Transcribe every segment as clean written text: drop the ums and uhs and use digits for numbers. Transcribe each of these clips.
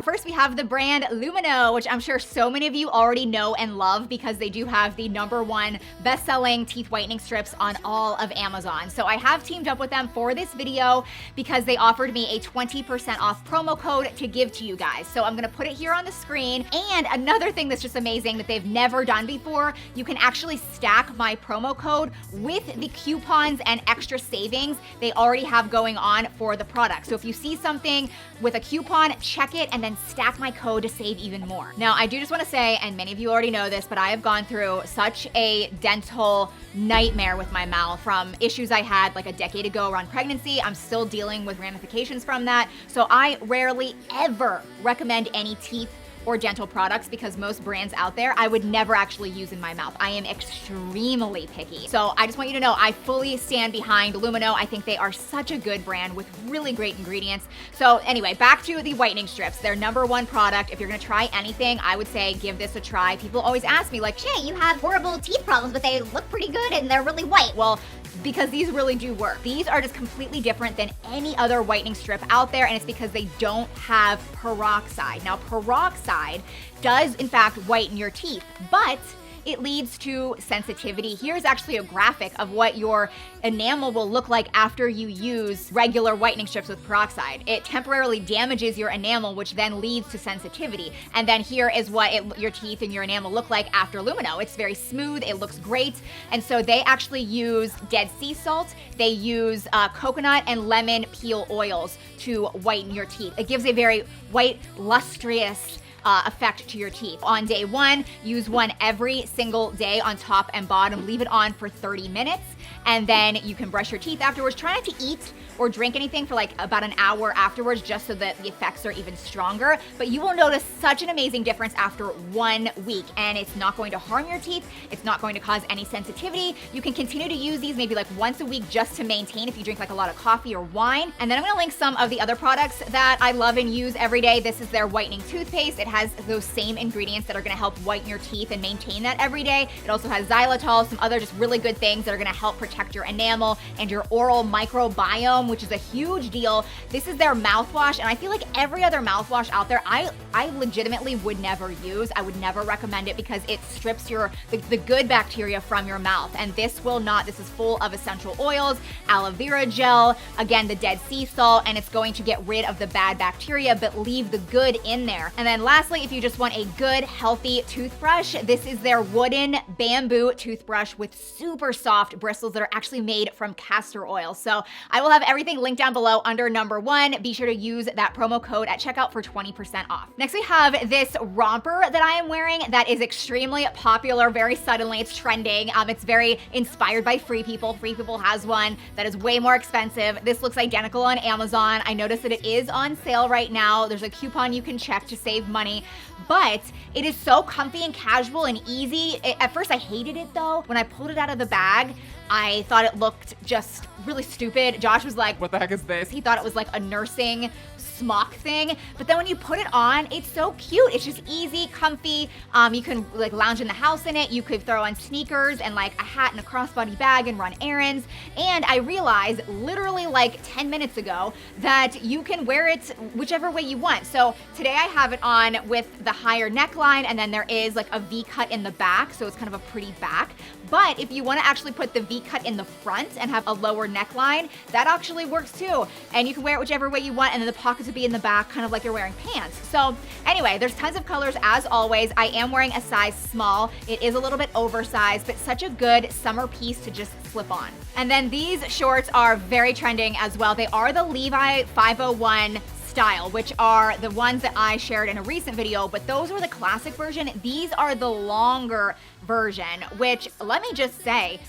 First, we have the brand Lumino, which I'm sure so many of you already know and love because they do have the #1 best-selling teeth whitening strips on all of Amazon. So I have teamed up with them for this video because they offered me a 20% off promo code to give to you guys. So I'm gonna put it here on the screen. And another thing that's just amazing that they've never done before, you can actually stack my promo code with the coupons and extra savings they already have going on for the product. So if you see something with a coupon, check it and then stack my code to save even more. Now, I do just wanna say, and many of you already know this, but I have gone through such a dental nightmare with my mouth from issues I had like a decade ago around pregnancy. I'm still dealing with ramifications from that. So I rarely ever recommend any teeth or dental products because most brands out there I would never actually use in my mouth. I am extremely picky. So I just want you to know I fully stand behind Lumino. I think they are such a good brand with really great ingredients. So anyway, back to the whitening strips. Their #1 product. If you're gonna try anything, I would say give this a try. People always ask me like, Shay, you have horrible teeth problems, but they look pretty good and they're really white. well, because these really do work. These are just completely different than any other whitening strip out there, and it's because they don't have peroxide. Now, peroxide does in fact whiten your teeth, but it leads to sensitivity. Here's actually a graphic of what your enamel will look like after you use regular whitening strips with peroxide. It temporarily damages your enamel, which then leads to sensitivity. And then here is what your teeth and your enamel look like after Lumino. It's very smooth, it looks great. And so they actually use Dead Sea salt, they use coconut and lemon peel oils to whiten your teeth. It gives a very white, lustrous effect to your teeth. On day 1, use one every single day on top and bottom. Leave it on for 30 minutes, and then you can brush your teeth afterwards. Try not to eat or drink anything for like about an hour afterwards, just so that the effects are even stronger. But you will notice such an amazing difference after 1 week, and it's not going to harm your teeth. It's not going to cause any sensitivity. You can continue to use these maybe like once a week just to maintain if you drink like a lot of coffee or wine. And then I'm gonna link some of the other products that I love and use every day. This is their whitening toothpaste. It has those same ingredients that are gonna help whiten your teeth and maintain that every day. It also has xylitol, some other just really good things that are gonna help protect your enamel and your oral microbiome, which is a huge deal. This is their mouthwash, and I feel like every other mouthwash out there, I legitimately would never use. I would never recommend it because it strips the good bacteria from your mouth, and this will not. This is full of essential oils, aloe vera gel, again, the Dead Sea salt, and it's going to get rid of the bad bacteria, but leave the good in there. And then lastly, if you just want a good, healthy toothbrush, this is their wooden bamboo toothbrush with super soft bristles that are actually made from castor oil. So I will have everything linked down below under #1. Be sure to use that promo code at checkout for 20% off. Next, we have this romper that I am wearing that is extremely popular very suddenly. It's trending. It's very inspired by Free People. Free People has one that is way more expensive. This looks identical on Amazon. I noticed that it is on sale right now. There's a coupon you can check to save money, but it is so comfy and casual and easy. At first I hated it though. When I pulled it out of the bag, I thought it looked just really stupid. Josh was like, What the heck is this? he thought it was like a nursing smock thing, but then when you put it on, it's so cute. It's just easy, comfy. You can like lounge in the house in it. You could throw on sneakers and like a hat and a crossbody bag and run errands. And I realized literally like 10 minutes ago that you can wear it whichever way you want. So today I have it on with the higher neckline, and then there is like a V cut in the back, so it's kind of a pretty back. But if you want to actually put the V cut in the front and have a lower neckline, that actually works too. And you can wear it whichever way you want, and then the pockets would be in the back, kind of like you're wearing pants. So anyway, there's tons of colors as always. I am wearing a size small. It is a little bit oversized, but such a good summer piece to just slip on. And then these shorts are very trending as well. They are the Levi 501 style, which are the ones that I shared in a recent video, but those were the classic version. These are the longer version, which let me just say,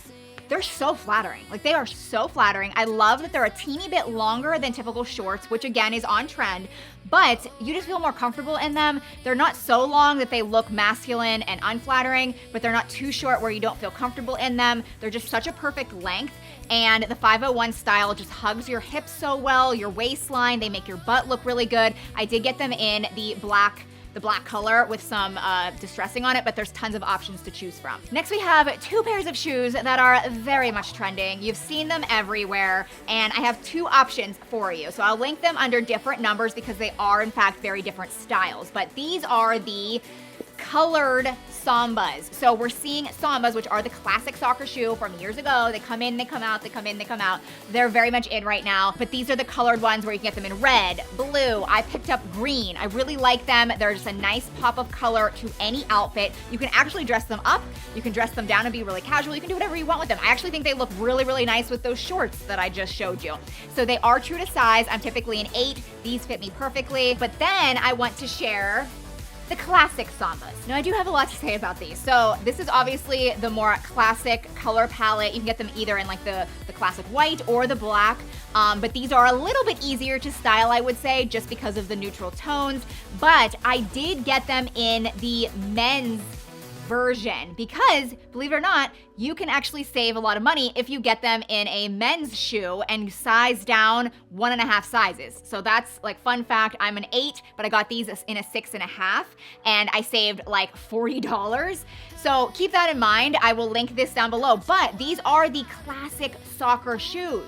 they're so flattering. Like, they are so flattering. I love that they're a teeny bit longer than typical shorts, which again is on trend, but you just feel more comfortable in them. They're not so long that they look masculine and unflattering, but they're not too short where you don't feel comfortable in them. They're just such a perfect length. And the 501 style just hugs your hips so well, your waistline. They make your butt look really good. I did get them in the black the black color with some distressing on it, but there's tons of options to choose from. Next, we have 2 pairs of shoes that are very much trending. You've seen them everywhere, and I have 2 options for you. So I'll link them under different numbers because they are in fact very different styles, but these are the colored Sambas. So we're seeing Sambas, which are the classic soccer shoe from years ago. They come in, they come out, they come in, they come out. They're very much in right now, but these are the colored ones where you can get them in red, blue. I picked up green. I really like them. They're just a nice pop of color to any outfit. You can actually dress them up. You can dress them down and be really casual. You can do whatever you want with them. I actually think they look really, really nice with those shorts that I just showed you. So they are true to size. I'm typically an 8. These fit me perfectly. But then I want to share the classic Sambas. Now I do have a lot to say about these. So this is obviously the more classic color palette. You can get them either in like the classic white or the black. But these are a little bit easier to style, I would say, just because of the neutral tones. But I did get them in the men's version because, believe it or not, you can actually save a lot of money if you get them in a men's shoe and size down 1.5 sizes. So that's like fun fact, I'm an 8, but I got these in a 6.5 and I saved like $40. So keep that in mind. I will link this down below, but these are the classic soccer shoes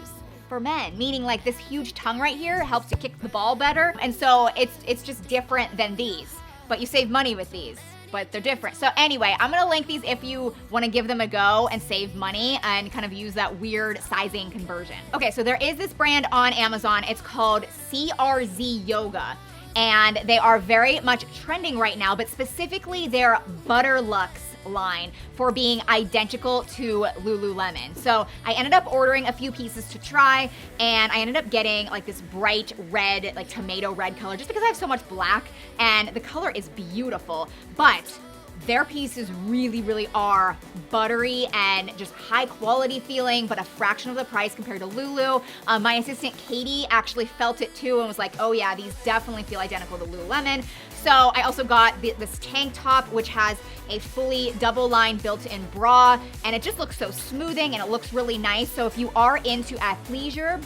for men, meaning like this huge tongue right here helps to kick the ball better. And so it's just different than these, but you save money with these, but they're different. So anyway, I'm gonna link these if you wanna give them a go and save money and kind of use that weird sizing conversion. Okay, so there is this brand on Amazon. It's called CRZ Yoga. And they are very much trending right now, but specifically their Butterlux line for being identical to Lululemon. So I ended up ordering a few pieces to try, and I ended up getting like this bright red, like tomato red color, just because I have so much black, and the color is beautiful, but their pieces really, really are buttery and just high quality feeling, but a fraction of the price compared to Lulu. My assistant Katie actually felt it too and was like, oh yeah, these definitely feel identical to Lululemon. So I also got this tank top, which has a fully double line built-in bra, and it just looks so smoothing and it looks really nice. So if you are into athleisure,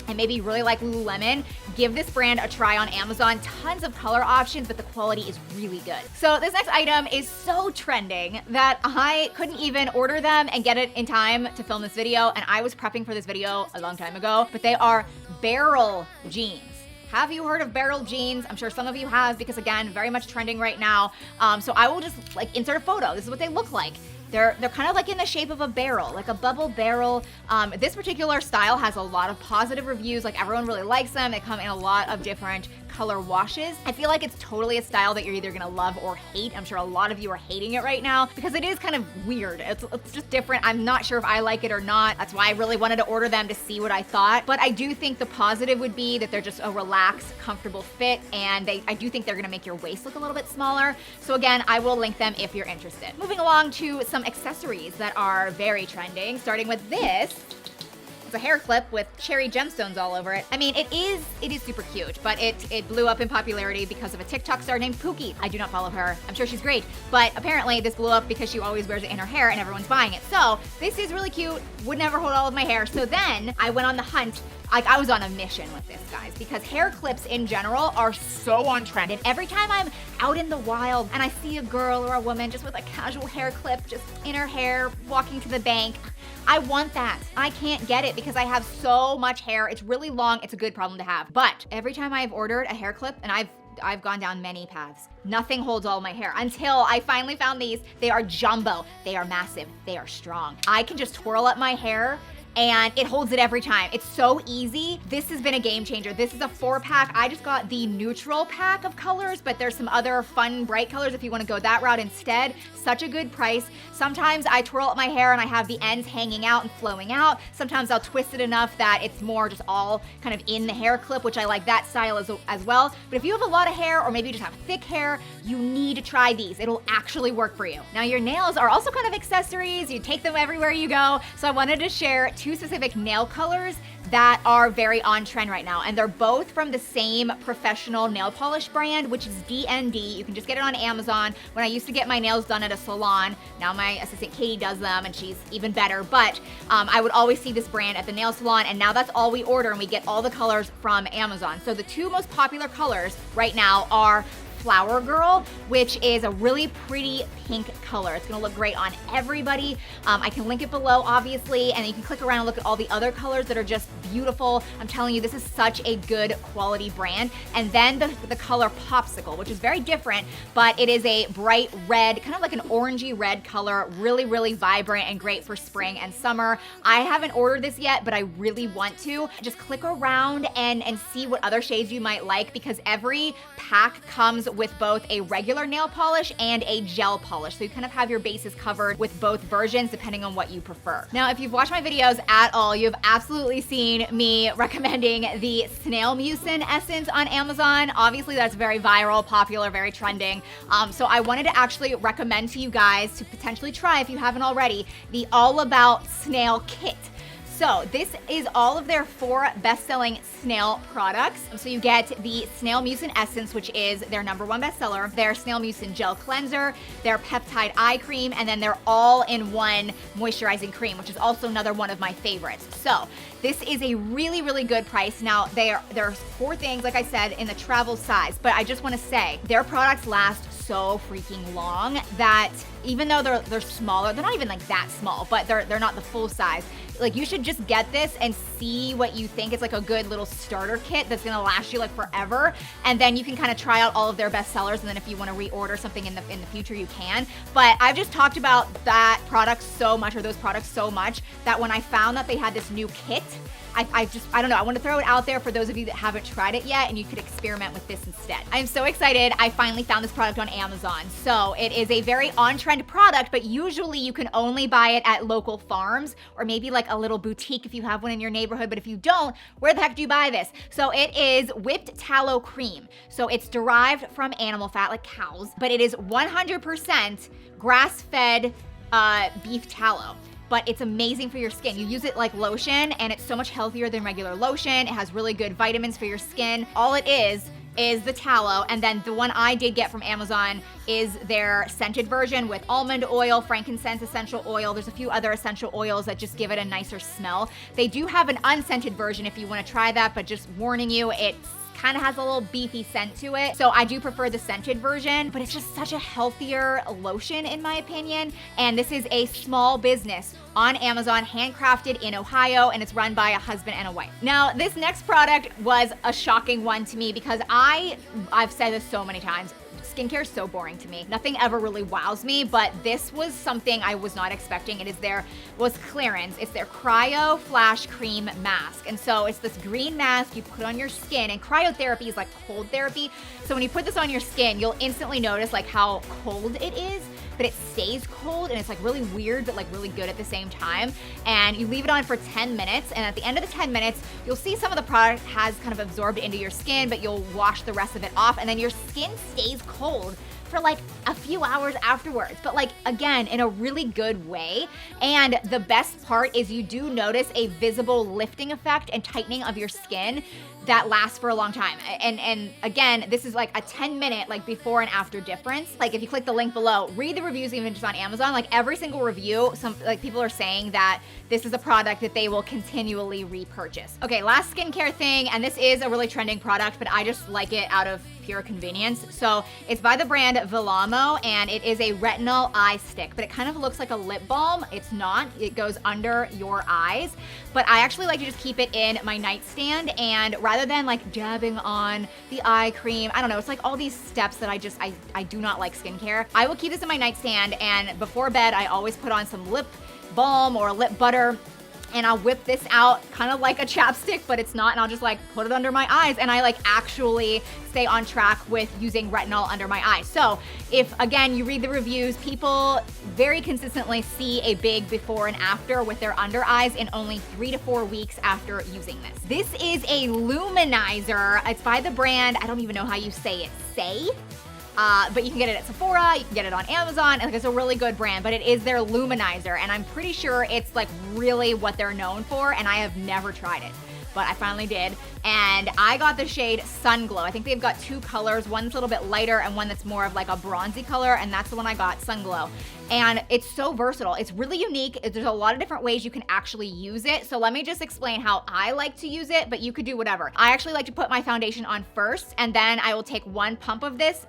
and maybe you really like Lululemon, give this brand a try on Amazon. Tons of color options, but the quality is really good. So this next item is so trending that I couldn't even order them and get it in time to film this video, and I was prepping for this video a long time ago, but they are Barrel jeans. Have you heard of Barrel jeans? I'm sure some of you have, because again, very much trending right now. So I will just like insert a photo. This is what they look like. They're kind of like in the shape of a barrel, like a bubble barrel. This particular style has a lot of positive reviews. Like everyone really likes them. They come in a lot of different color washes. I feel like it's totally a style that you're either gonna love or hate. I'm sure a lot of you are hating it right now because it is kind of weird. It's just different. I'm not sure if I like it or not. That's why I really wanted to order them to see what I thought. But I do think the positive would be that they're just a relaxed, comfortable fit, and I do think they're gonna make your waist look a little bit smaller. So again, I will link them if you're interested. Moving along to some accessories that are very trending, starting with this. A hair clip with cherry gemstones all over it. I mean, it is super cute, but it blew up in popularity because of a TikTok star named Pookie. I do not follow her. I'm sure she's great, but apparently this blew up because she always wears it in her hair and everyone's buying it. So this is really cute. Would never hold all of my hair. So then I went on the hunt. I was on a mission with this, guys, because hair clips in general are so on trend. And every time I'm out in the wild and I see a girl or a woman just with a casual hair clip just in her hair walking to the bank, I want that. I can't get it because I have so much hair. It's really long. It's a good problem to have. But every time I've ordered a hair clip, and I've gone down many paths, nothing holds all my hair until I finally found these. They are jumbo. They are massive. They are strong. I can just twirl up my hair and it holds it every time. It's so easy. This has been a game changer. This is a 4-pack. I just got the neutral pack of colors, but there's some other fun, bright colors if you wanna go that route instead. Such a good price. Sometimes I twirl up my hair and I have the ends hanging out and flowing out. Sometimes I'll twist it enough that it's more just all kind of in the hair clip, which I like that style as well. But if you have a lot of hair, or maybe you just have thick hair, you need to try these. It'll actually work for you. Now your nails are also kind of accessories. You take them everywhere you go. So I wanted to share 2 specific nail colors that are very on trend right now, and they're both from the same professional nail polish brand, which is DND. You can just get it on Amazon. When I used to get my nails done at a salon, now my assistant Katie does them and she's even better, but I would always see this brand at the nail salon, and now that's all we order, and we get all the colors from Amazon. So the 2 most popular colors right now are Flower Girl, which is a really pretty pink color. It's gonna look great on everybody. I can link it below, obviously, and you can click around and look at all the other colors that are just beautiful. I'm telling you, this is such a good quality brand. And then the color Popsicle, which is very different, but it is a bright red, kind of like an orangey red color, really, really vibrant and great for spring and summer. I haven't ordered this yet, but I really want to. Just click around and see what other shades you might like, because every pack comes with both a regular nail polish and a gel polish. So you kind of have your bases covered with both versions depending on what you prefer. Now, if you've watched my videos at all, you've absolutely seen me recommending the Snail Mucin Essence on Amazon. Obviously, that's very viral, popular, very trending. So I wanted to actually recommend to you guys to potentially try, if you haven't already, the All About Snail Kit. So this is all of their 4 best-selling snail products. So you get the Snail Mucin Essence, which is their #1 bestseller, their Snail Mucin Gel Cleanser, their Peptide Eye Cream, and then their all-in-one moisturizing cream, which is also another one of my favorites. So this is a really, really good price. Now, there's 4 things, like I said, in the travel size, but I just wanna say, their products last so freaking long that even though they're smaller, they're not even like that small, but they're not the full size. Like, you should just get this and see what you think. It's like a good little starter kit that's gonna last you like forever. And then you can kind of try out all of their best sellers. And then if you wanna reorder something in the future, you can. But I've just talked about that product so much, or those products so much, that when I found that they had this new kit, I don't know, I want to throw it out there for those of you that haven't tried it yet, and you could experiment with this instead. I'm so excited. I finally found this product on Amazon. So it is a very on-trend product, but usually you can only buy it at local farms, or maybe like a little boutique if you have one in your neighborhood. But if you don't, where the heck do you buy this? So it is whipped tallow cream. So it's derived from animal fat, like cows, but it is 100% grass-fed beef tallow. But it's amazing for your skin. You use it like lotion, and it's so much healthier than regular lotion. It has really good vitamins for your skin. All it is the tallow, and then the one I did get from Amazon is their scented version with almond oil, frankincense essential oil. There's a few other essential oils that just give it a nicer smell. They do have an unscented version if you want to try that, but just warning you, it's kind of has a little beefy scent to it. So I do prefer the scented version, but it's just such a healthier lotion in my opinion. And this is a small business on Amazon, handcrafted in Ohio, and it's run by a husband and a wife. Now, this next product was a shocking one to me because I've said this so many times. Skincare is so boring to me. Nothing ever really wows me, but this was something I was not expecting. It is was Clarins. It's their Cryo Flash Cream Mask. And so it's this green mask you put on your skin, and cryotherapy is like cold therapy. So when you put this on your skin, you'll instantly notice like how cold it is, but it stays cold, and it's like really weird, but like really good at the same time. And you leave it on for 10 minutes, and at the end of the 10 minutes, you'll see some of the product has kind of absorbed into your skin, but you'll wash the rest of it off, and then your skin stays cold for like a few hours afterwards, but like, again, in a really good way. And the best part is you do notice a visible lifting effect and tightening of your skin that lasts for a long time. And again, this is like a 10-minute like before and after difference. Like if you click the link below, read the reviews even just on Amazon, like every single review, some like people are saying that this is a product that they will continually repurchase. Okay, last skincare thing, and this is a really trending product, but I just like it out of pure convenience. So it's by the brand Velamo, and it is a retinol eye stick, but it kind of looks like a lip balm. It's not, it goes under your eyes, but I actually like to just keep it in my nightstand, and rather than like dabbing on the eye cream, I don't know, it's like all these steps that I do not like skincare. I will keep this in my nightstand, and before bed, I always put on some lip balm or lip butter, and I'll whip this out kind of like a chapstick, but it's not, and I'll just like put it under my eyes, and I like actually stay on track with using retinol under my eyes. So if, again, you read the reviews, people very consistently see a big before and after with their under eyes in only 3 to 4 weeks after using this. This is a luminizer. It's by the brand, I don't even know how you say it, Saie? But you can get it at Sephora, you can get it on Amazon, and like, it's a really good brand, but it is their luminizer, and I'm pretty sure it's like really what they're known for, and I have never tried it, but I finally did, and I got the shade Sun Glow. I think they've got 2 colors, one's a little bit lighter and one that's more of like a bronzy color, and that's the one I got, Sun Glow. And it's so versatile. It's really unique. There's a lot of different ways you can actually use it. So let me just explain how I like to use it, but you could do whatever. I actually like to put my foundation on first, and then I will take 1 pump of this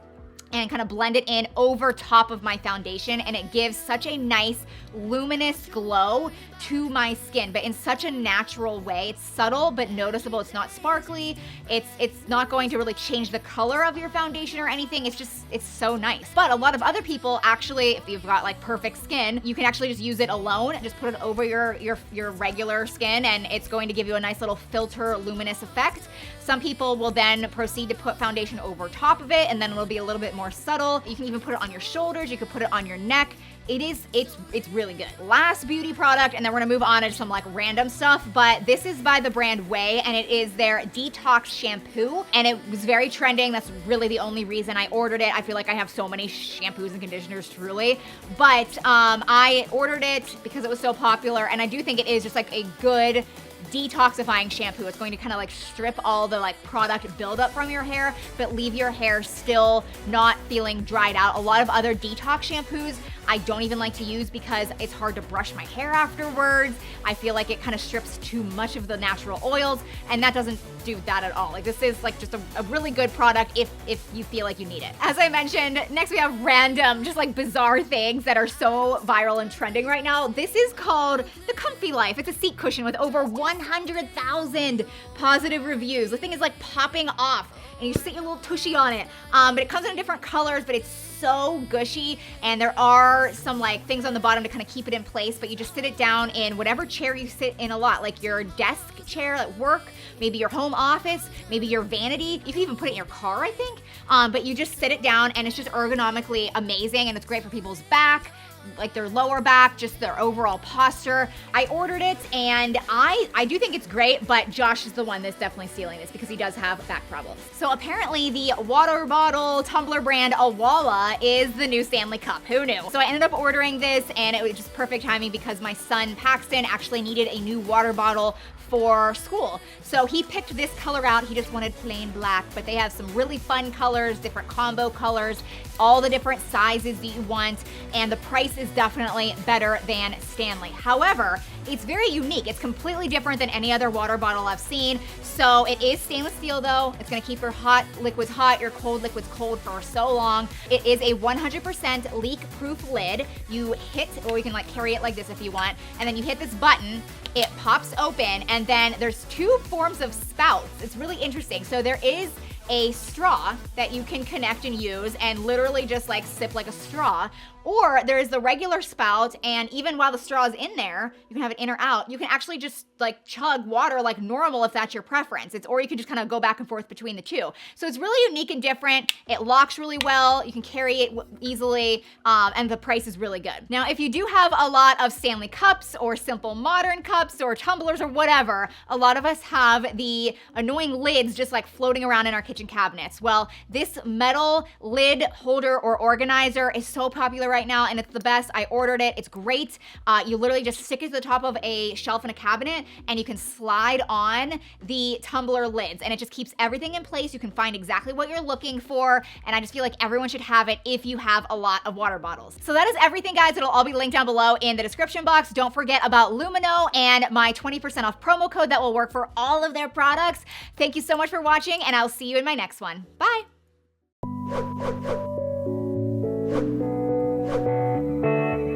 and kind of blend it in over top of my foundation, and it gives such a nice luminous glow to my skin, but in such a natural way. It's subtle but noticeable. It's not sparkly. It's not going to really change the color of your foundation or anything. It's so nice. But a lot of other people actually, if you've got like perfect skin, you can actually just use it alone and just put it over your regular skin, and it's going to give you a nice little filter luminous effect. Some people will then proceed to put foundation over top of it, and then it'll be a little bit more subtle. You can even put it on your shoulders. You could put it on your neck. It's really good. Last beauty product, and then we're gonna move on to some like random stuff, but this is by the brand Ouai, and it is their detox shampoo, and it was very trending. That's really the only reason I ordered it. I feel like I have so many shampoos and conditioners truly, but I ordered it because it was so popular, and I do think it is just like a good detoxifying shampoo. It's going to kind of like strip all the like product buildup from your hair, but leave your hair still not feeling dried out. A lot of other detox shampoos I don't even like to use because it's hard to brush my hair afterwards. I feel like it kind of strips too much of the natural oils, and that doesn't do that at all. Like, this is like just a really good product if you feel like you need it. As I mentioned, next we have random, just like bizarre things that are so viral and trending right now. This is called the Comfy Life. It's a seat cushion with over 100,000 positive reviews. The thing is like popping off, and you sit your little tushy on it. But it comes in different colors, but it's so gushy, and there are some like things on the bottom to kind of keep it in place, but you just sit it down in whatever chair you sit in a lot, like your desk chair at work, maybe your home office, maybe your vanity. You can even put it in your car, I think. But you just sit it down, and it's just ergonomically amazing, and it's great for people's back, like their lower back, just their overall posture. I ordered it, and I do think it's great, but Josh is the one that's definitely stealing this because he does have back problems. So apparently the water bottle tumbler brand Awala is the new Stanley Cup. Who knew? So I ended up ordering this, and it was just perfect timing because my son Paxton actually needed a new water bottle for school. So he picked this color out. He just wanted plain black, but they have some really fun colors, different combo colors, all the different sizes that you want, and the price is definitely better than Stanley. However, it's very unique. It's completely different than any other water bottle I've seen. So it is stainless steel though. It's gonna keep your hot liquids hot, your cold liquids cold for so long. It is a 100% leak-proof lid. You hit, or you can like carry it like this if you want, and then you hit this button, it pops open, and then there's two forms of spouts. It's really interesting. So there is a straw that you can connect and use and literally just like sip like a straw, or there's the regular spout, and even while the straw is in there, you can have it in or out. You can actually just like chug water like normal if that's your preference. Or you can just kind of go back and forth between the two. So it's really unique and different. It locks really well. You can carry it easily, and the price is really good. Now, if you do have a lot of Stanley cups or simple modern cups or tumblers or whatever, a lot of us have the annoying lids just like floating around in our kitchen cabinets. Well, this metal lid holder or organizer is so popular right now, and it's the best. I ordered it. It's great. You literally just stick it to the top of a shelf in a cabinet, and you can slide on the tumbler lids, and it just keeps everything in place. You can find exactly what you're looking for, and I just feel like everyone should have it if you have a lot of water bottles. So that is everything, guys. It'll all be linked down below in the description box. Don't forget about Lumino and my 20% off promo code that will work for all of their products. Thank you so much for watching, and I'll see you in my next one. Bye.